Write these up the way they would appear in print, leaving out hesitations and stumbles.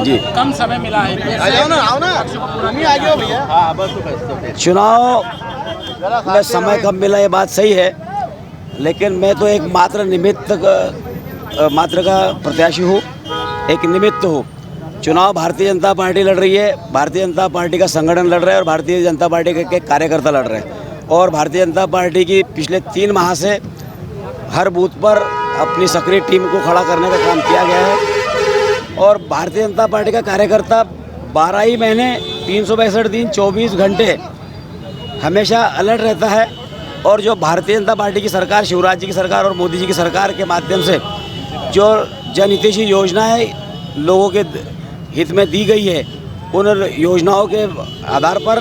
जी कम समय मिला है, चुनाव में समय कम मिला ये बात सही है, लेकिन मैं तो एक मात्र का प्रत्याशी हूँ, एक निमित्त हूँ। चुनाव भारतीय जनता पार्टी लड़ रही है, भारतीय जनता पार्टी का संगठन लड़ रहा है और भारतीय जनता पार्टी के कार्यकर्ता लड़ रहे हैं। और भारतीय जनता पार्टी की पिछले 3 माह से हर बूथ पर अपनी सक्रिय टीम को खड़ा करने का काम किया गया है। और भारतीय जनता पार्टी का कार्यकर्ता 12 ही महीने 362 दिन 24 घंटे हमेशा अलर्ट रहता है। और जो भारतीय जनता पार्टी की सरकार, शिवराज जी की सरकार और मोदी जी की सरकार के माध्यम से जो जनहितैषी योजनाएं लोगों के हित में दी गई है, उन योजनाओं के आधार पर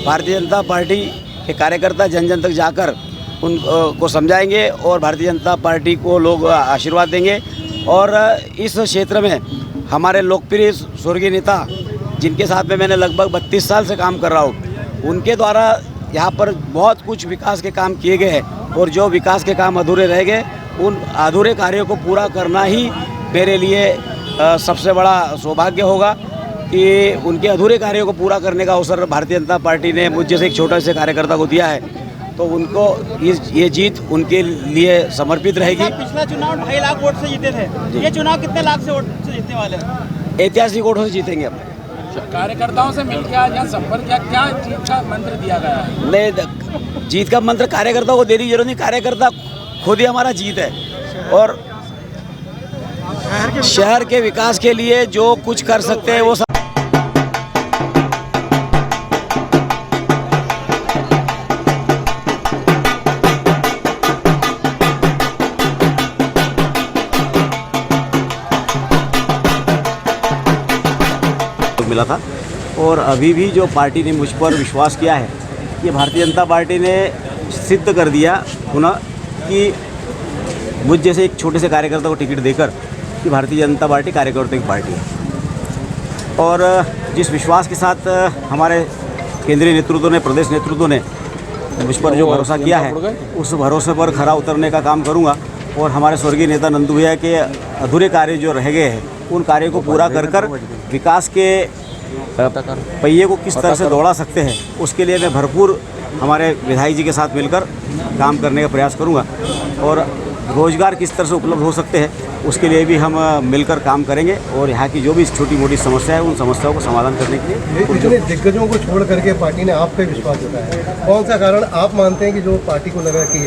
भारतीय जनता पार्टी के कार्यकर्ता जन जन तक जाकर उनको समझाएंगे और भारतीय जनता पार्टी को लोग आशीर्वाद देंगे। और इस क्षेत्र में हमारे लोकप्रिय स्वर्गीय नेता, जिनके साथ में मैंने लगभग 32 साल से काम कर रहा हूँ, उनके द्वारा यहाँ पर बहुत कुछ विकास के काम किए गए हैं। और जो विकास के काम अधूरे रह गए, उन अधूरे कार्यों को पूरा करना ही मेरे लिए सबसे बड़ा सौभाग्य होगा कि उनके अधूरे कार्यों को पूरा करने का अवसर भारतीय जनता पार्टी ने मुझ जैसे एक छोटे से कार्यकर्ता को दिया है। तो उनको ये जीत उनके लिए समर्पित रहेगी। पिछला चुनाव 2.5 लाख वोट से जीते थे, ये चुनाव कितने लाख से वोट से जीतने वाले हैं? ऐतिहासिक वोटों से जीतेंगे अब। कार्यकर्ताओं से मिलकर आज यहाँ संपर्क किया, क्या जीत का मंत्र दिया गया है? नहीं, जीत का मंत्र कार्यकर्ताओं को देने की जरूरत नहीं, कार्यकर्ता खुद ही हमारा जीत है। और शहर के विकास के लिए जो कुछ कर सकते हैं वो सब मिला था। और अभी भी जो पार्टी ने मुझ पर विश्वास किया है, ये भारतीय जनता पार्टी ने सिद्ध कर दिया पुनः कि मुझ जैसे एक छोटे से कार्यकर्ता को टिकट देकर कि भारतीय जनता पार्टी कार्यकर्ता की पार्टी है। और जिस विश्वास के साथ हमारे केंद्रीय नेतृत्व ने, प्रदेश नेतृत्व ने मुझ पर जो भरोसा किया है, उस भरोसे पर खरा उतरने का काम करूंगा। और हमारे स्वर्गीय नेता नंदू भैया के अधूरे कार्य जो रह गए हैं, उन कार्यों को पूरा कर विकास के पहिए को किस तरह से दौड़ा सकते हैं, उसके लिए मैं भरपूर हमारे विधायक जी के साथ मिलकर काम करने का प्रयास करूंगा। और रोज़गार किस तरह से उपलब्ध हो सकते हैं, उसके लिए भी हम मिलकर काम करेंगे। और यहाँ की जो भी छोटी मोटी समस्या है, उन समस्याओं को समाधान करने के लिए इतने दिग्गजों को छोड़ करके पार्टी ने आप पे विश्वास जताया है, कौन सा कारण आप मानते हैं कि जो पार्टी को लगा कि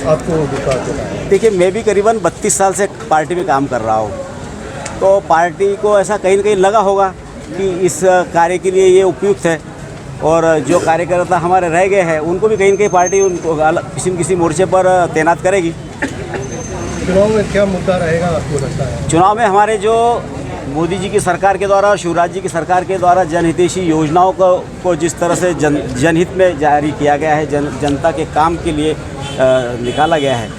आपको विश्वास जताया? देखिए, मैं भी करीबन 32 साल से पार्टी में काम कर रहा हूँ, तो पार्टी को ऐसा कहीं न कहीं लगा होगा कि इस कार्य के लिए ये उपयुक्त है। और जो कार्यकर्ता हमारे रह गए हैं, उनको भी कहीं न कहीं पार्टी उनको किसी न किसी मोर्चे पर तैनात करेगी। चुनाव में क्या मुद्दा रहेगा आपको लगता है? चुनाव में हमारे जो मोदी जी की सरकार के द्वारा, शिवराज जी की सरकार के द्वारा जनहितैषी योजनाओं को जिस तरह से जनहित में जारी किया गया है, जनता के काम के लिए निकाला गया है,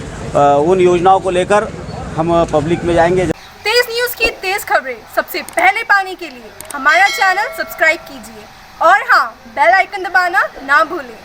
उन योजनाओं को लेकर हम पब्लिक में जाएंगे। तेज न्यूज़ की तेज खबरें सबसे पहले पाने के लिए हमारा चैनल सब्सक्राइब कीजिए और हाँ, बेल आइकन दबाना ना भूलें।